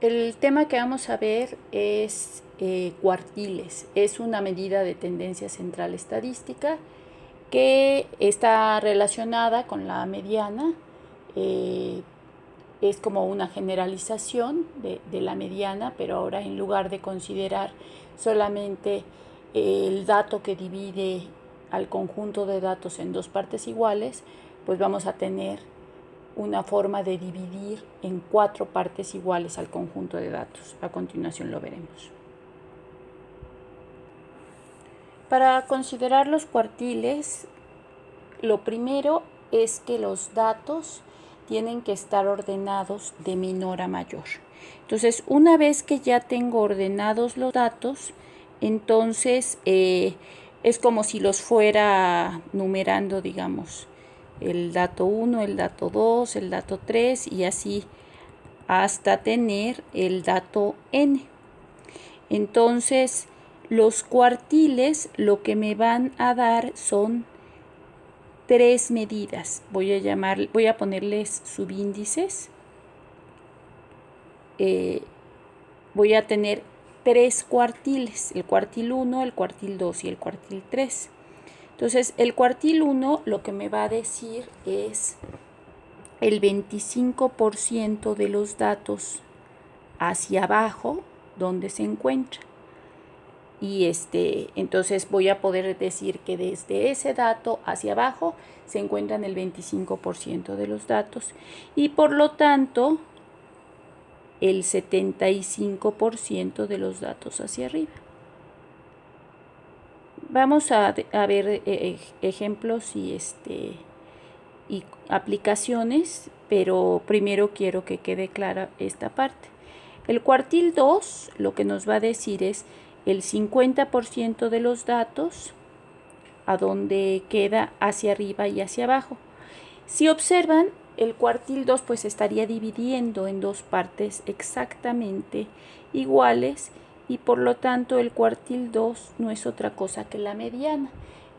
El tema que vamos a ver es cuartiles. Es una medida de tendencia central estadística que está relacionada con la mediana. eh, es como una generalización de la mediana, pero ahora en lugar de considerar solamente el dato que divide al conjunto de datos en dos partes iguales, pues vamos a tener una forma de dividir en cuatro partes iguales al conjunto de datos. A continuación lo veremos. Para considerar los cuartiles, lo primero es que los datos tienen que estar ordenados de menor a mayor. Entonces, una vez que ya tengo ordenados los datos, entonces es como si los fuera numerando, digamos, el dato 1, el dato 2, el dato 3 y así hasta tener el dato n. Entonces, los cuartiles lo que me van a dar son tres medidas. Voy a ponerles subíndices. Voy a tener tres cuartiles, el cuartil 1, el cuartil 2 y el cuartil 3. Entonces, el cuartil 1 lo que me va a decir es el 25% de los datos hacia abajo donde se encuentra. Y entonces voy a poder decir que desde ese dato hacia abajo se encuentran el 25% de los datos y por lo tanto el 75% de los datos hacia arriba. Vamos a ver ejemplos y aplicaciones, pero primero quiero que quede clara esta parte. El cuartil 2 lo que nos va a decir es el 50% de los datos a donde queda hacia arriba y hacia abajo. Si observan, el cuartil 2 pues estaría dividiendo en dos partes exactamente iguales y por lo tanto el cuartil 2 no es otra cosa que la mediana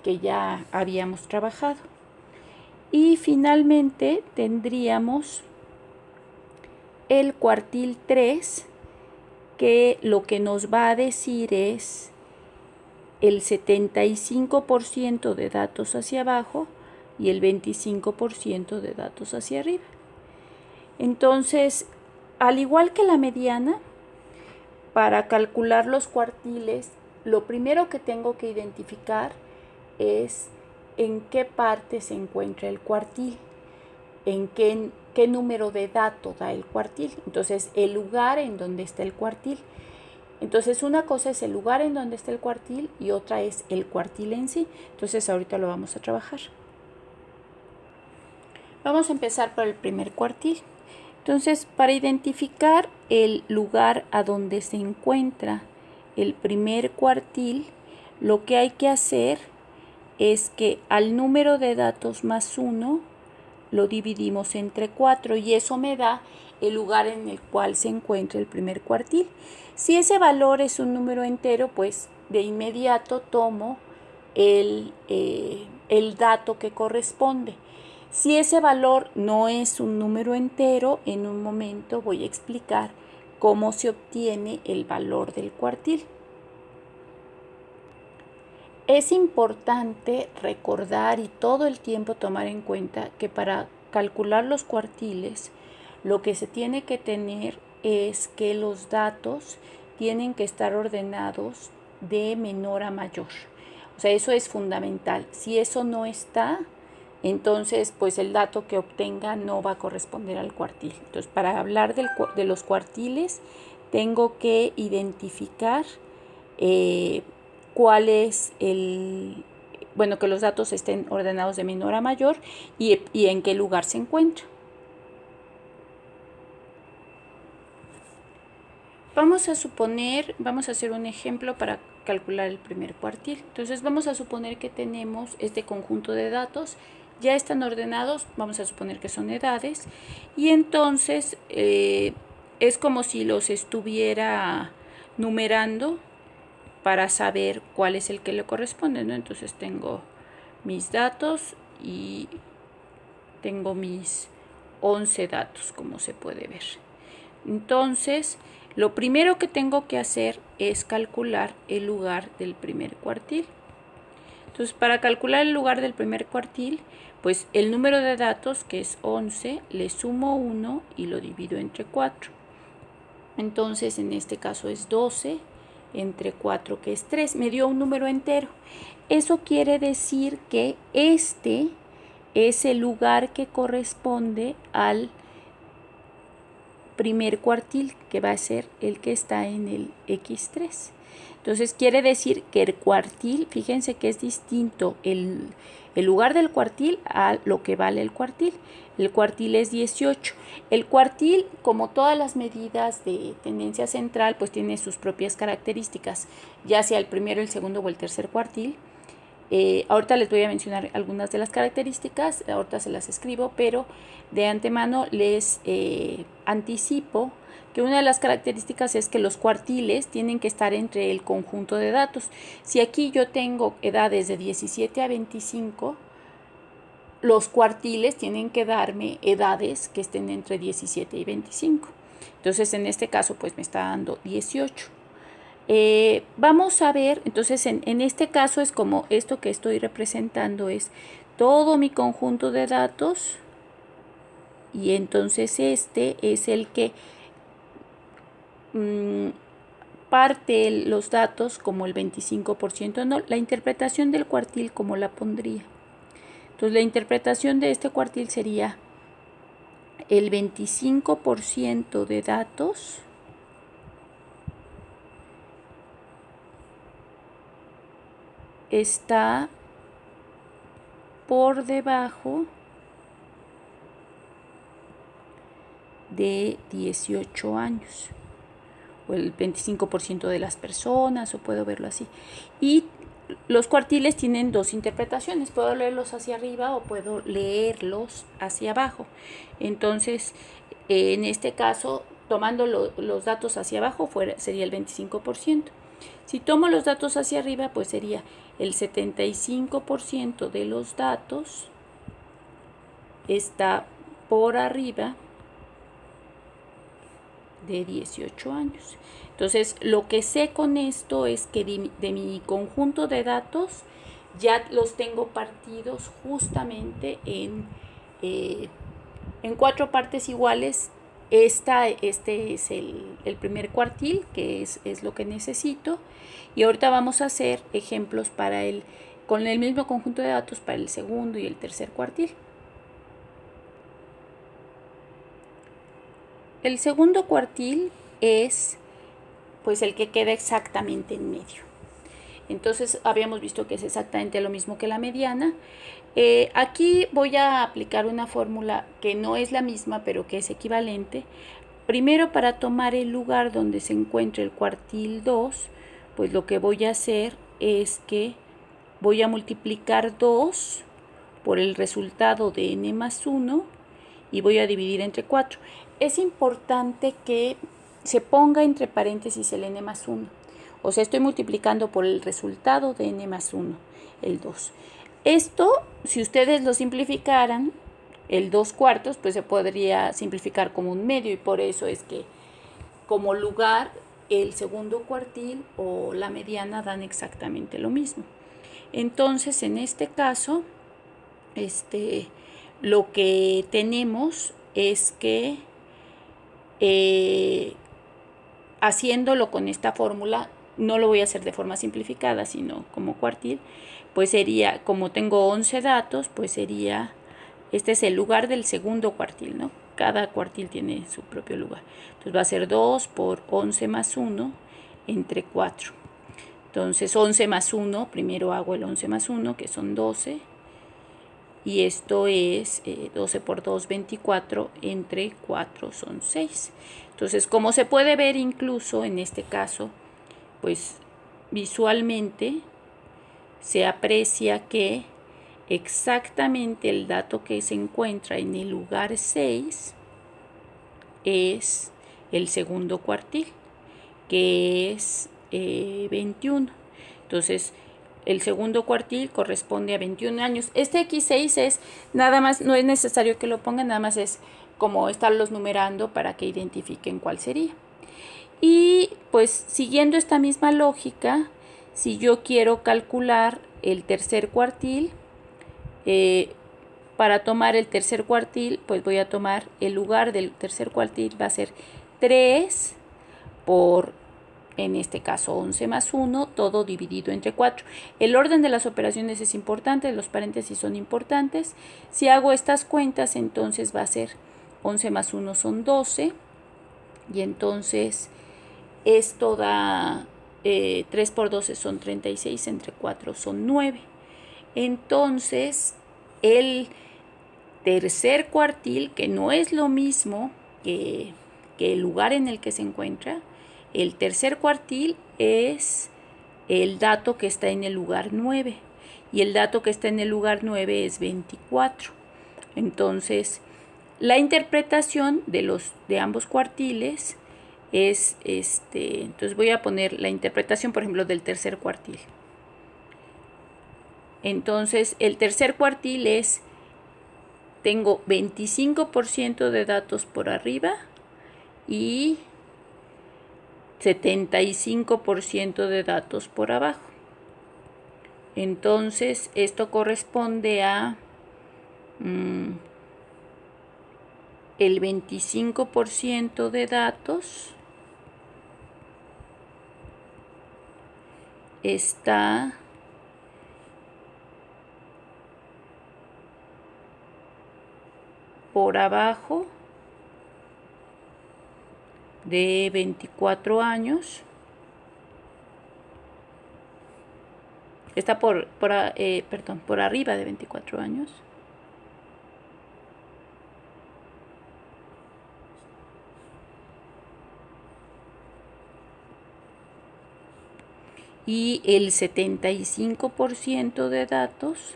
que ya habíamos trabajado. Y finalmente tendríamos el cuartil 3 que lo que nos va a decir es el 75% de datos hacia abajo y el 25% de datos hacia arriba. Entonces, al igual que la mediana, para calcular los cuartiles, lo primero que tengo que identificar es en qué parte se encuentra el cuartil, en qué número de datos da el cuartil. Entonces, el lugar en donde está el cuartil. Entonces, una cosa es el lugar en donde está el cuartil y otra es el cuartil en sí. Entonces, ahorita lo vamos a trabajar. Vamos a empezar por el primer cuartil. Entonces, para identificar el lugar a donde se encuentra el primer cuartil, lo que hay que hacer es que al número de datos más 1 lo dividimos entre 4 y eso me da el lugar en el cual se encuentra el primer cuartil. Si ese valor es un número entero, pues de inmediato tomo el dato que corresponde. Si ese valor no es un número entero, en un momento voy a explicar cómo se obtiene el valor del cuartil. Es importante recordar y todo el tiempo tomar en cuenta que para calcular los cuartiles, lo que se tiene que tener es que los datos tienen que estar ordenados de menor a mayor. O sea, eso es fundamental. Si eso no está, entonces pues el dato que obtenga no va a corresponder al cuartil. Entonces, para hablar de los cuartiles, tengo que identificar cuál es que los datos estén ordenados de menor a mayor y en qué lugar se encuentra. Vamos a hacer un ejemplo para calcular el primer cuartil. Entonces vamos a suponer que tenemos este conjunto de datos, ya están ordenados, vamos a suponer que son edades, y entonces es como si los estuviera numerando para saber cuál es el que le corresponde, ¿no? Entonces tengo mis datos y tengo mis 11 datos, como se puede ver. Entonces, lo primero que tengo que hacer es calcular el lugar del primer cuartil. Entonces, para calcular el lugar del primer cuartil, pues el número de datos, que es 11, le sumo 1 y lo divido entre 4. Entonces, en este caso es 12 entre 4, que es 3. Me dio un número entero. Eso quiere decir que este es el lugar que corresponde al primer cuartil, que va a ser el que está en el X3. Entonces quiere decir que el cuartil, fíjense que es distinto el lugar del cuartil a lo que vale el cuartil. El cuartil es 18. El cuartil, como todas las medidas de tendencia central, pues tiene sus propias características, ya sea el primero, el segundo o el tercer cuartil. Ahorita les voy a mencionar algunas de las características, ahorita se las escribo, pero de antemano les anticipo que una de las características es que los cuartiles tienen que estar entre el conjunto de datos. Si aquí yo tengo edades de 17 a 25, los cuartiles tienen que darme edades que estén entre 17 y 25. Entonces, en este caso, pues me está dando 18. Vamos a ver, entonces en este caso es como esto que estoy representando es todo mi conjunto de datos, y entonces este es el que parte los datos como el 25%. No, la interpretación del cuartil, como la pondría. Entonces la interpretación de este cuartil sería el 25% de datos está por debajo de 18 años, o el 25% de las personas, o puedo verlo así. Y los cuartiles tienen dos interpretaciones, puedo leerlos hacia arriba o puedo leerlos hacia abajo. Entonces, en este caso, tomando los datos hacia abajo, sería el 25%. Si tomo los datos hacia arriba, pues sería el 75% de los datos está por arriba de 18 años. Entonces, lo que sé con esto es que de mi conjunto de datos ya los tengo partidos justamente en 4 partes iguales. Este es el primer cuartil, que es lo que necesito. Y ahorita vamos a hacer ejemplos con el mismo conjunto de datos para el segundo y el tercer cuartil. El segundo cuartil es pues el que queda exactamente en medio. Entonces habíamos visto que es exactamente lo mismo que la mediana. Aquí voy a aplicar una fórmula que no es la misma, pero que es equivalente. Primero, para tomar el lugar donde se encuentra el cuartil 2, pues lo que voy a hacer es que voy a multiplicar 2 por el resultado de n más 1 y voy a dividir entre 4. Es importante que se ponga entre paréntesis el n más 1. O sea, estoy multiplicando por el resultado de n más 1, el 2. Esto, si ustedes lo simplificaran, el 2 cuartos, pues se podría simplificar como un medio, y por eso es que como lugar el segundo cuartil o la mediana dan exactamente lo mismo. Entonces, en este caso, lo que tenemos es que haciéndolo con esta fórmula, no lo voy a hacer de forma simplificada, sino como cuartil, pues sería, como tengo 11 datos, pues sería, este es el lugar del segundo cuartil, ¿no? Cada cuartil tiene su propio lugar. Entonces va a ser 2 por 11 más 1 entre 4. Entonces 11 más 1, primero hago el 11 más 1, que son 12. Y esto es 12 por 2, 24, entre 4 son 6. Entonces, como se puede ver incluso en este caso, pues visualmente se aprecia que exactamente el dato que se encuentra en el lugar 6 es el segundo cuartil, que es 21. Entonces, el segundo cuartil corresponde a 21 años. Este X6 es nada más, no es necesario que lo pongan, nada más es como estarlos numerando para que identifiquen cuál sería. Y pues siguiendo esta misma lógica, si yo quiero calcular el tercer cuartil, para tomar el tercer cuartil, pues voy a tomar el lugar del tercer cuartil, va a ser 3 por, en este caso, 11 más 1, todo dividido entre 4. El orden de las operaciones es importante, los paréntesis son importantes. Si hago estas cuentas, entonces va a ser 11 más 1 son 12, y entonces esto da 3 por 12 son 36, entre 4 son 9. Entonces, el tercer cuartil, que no es lo mismo que el lugar en el que se encuentra, el tercer cuartil es el dato que está en el lugar 9, y el dato que está en el lugar 9 es 24. Entonces, la interpretación de ambos cuartiles es entonces voy a poner la interpretación, por ejemplo, del tercer cuartil. Entonces, el tercer cuartil es, tengo 25% de datos por arriba y 75% de datos por abajo. Entonces, esto corresponde a el 25% de datos está por abajo de 24 años. Está por arriba de 24 años. Y el 75% de datos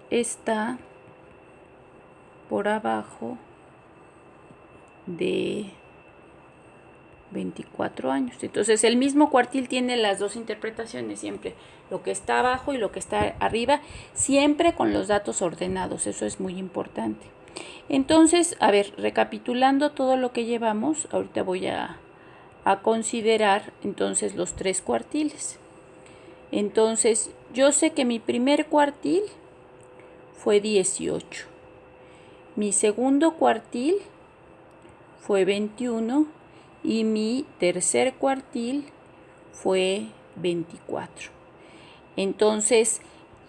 está por abajo de 24 años. Entonces, el mismo cuartil tiene las dos interpretaciones siempre, lo que está abajo y lo que está arriba, siempre con los datos ordenados. Eso es muy importante. Entonces, a ver, recapitulando todo lo que llevamos, ahorita voy a considerar entonces los tres cuartiles. Entonces, yo sé que mi primer cuartil fue 18. Mi segundo cuartil fue 21 y mi tercer cuartil fue 24. Entonces,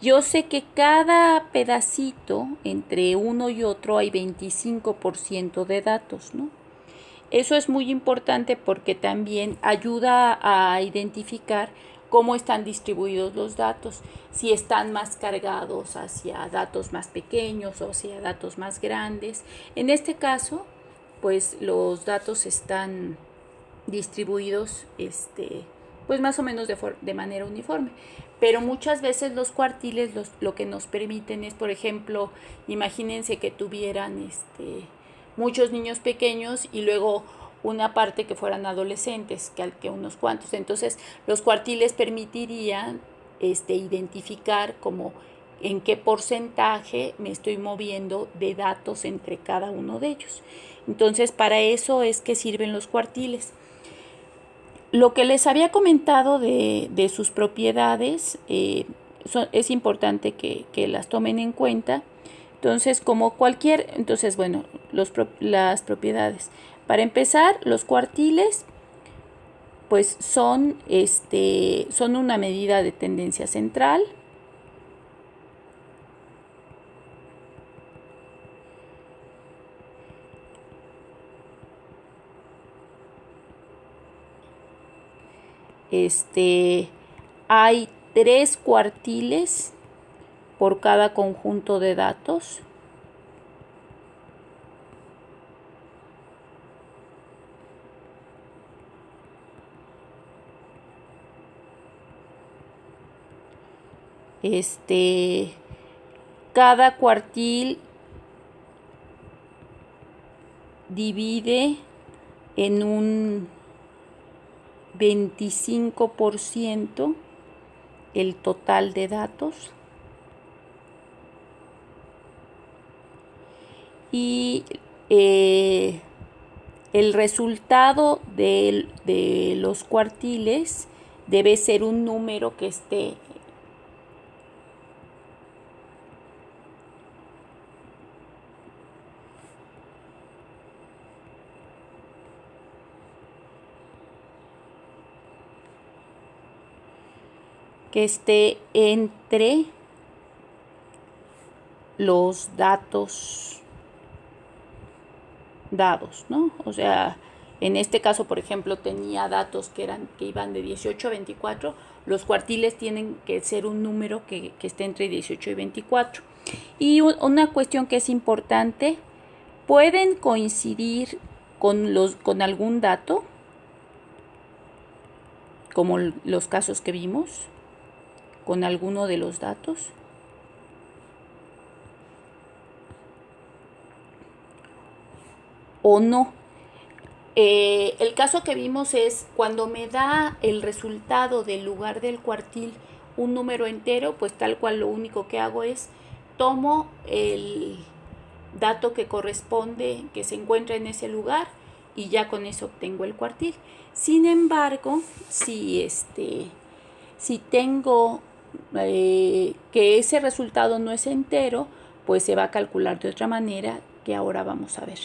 yo sé que cada pedacito, entre uno y otro, hay 25% de datos, ¿no? Eso es muy importante porque también ayuda a identificar cómo están distribuidos los datos, si están más cargados hacia datos más pequeños o hacia datos más grandes. En este caso, pues los datos están distribuidos pues más o menos de manera uniforme. Pero muchas veces los cuartiles lo que nos permiten es, por ejemplo, imagínense que tuvieran muchos niños pequeños y luego una parte que fueran adolescentes, que unos cuantos. Entonces, los cuartiles permitirían identificar como en qué porcentaje me estoy moviendo de datos entre cada uno de ellos. Entonces, para eso es que sirven los cuartiles. Lo que les había comentado de sus propiedades, es importante que las tomen en cuenta. Entonces, bueno, las propiedades. Para empezar, los cuartiles, pues son una medida de tendencia central. Hay 3 cuartiles por cada conjunto de datos. Cada cuartil divide en un 25% el total de datos. y el resultado de los cuartiles debe ser un número que esté entre los datos dados, ¿no? O sea, en este caso, por ejemplo, tenía datos que iban de 18 a 24. Los cuartiles tienen que ser un número que esté entre 18 y 24. Y una cuestión que es importante, pueden coincidir con algún dato, como los casos que vimos, con alguno de los datos. O no. El caso que vimos es cuando me da el resultado del lugar del cuartil un número entero, pues tal cual lo único que hago es tomo el dato que corresponde, que se encuentra en ese lugar, y ya con eso obtengo el cuartil. Sin embargo, si tengo que ese resultado no es entero, pues se va a calcular de otra manera que ahora vamos a ver.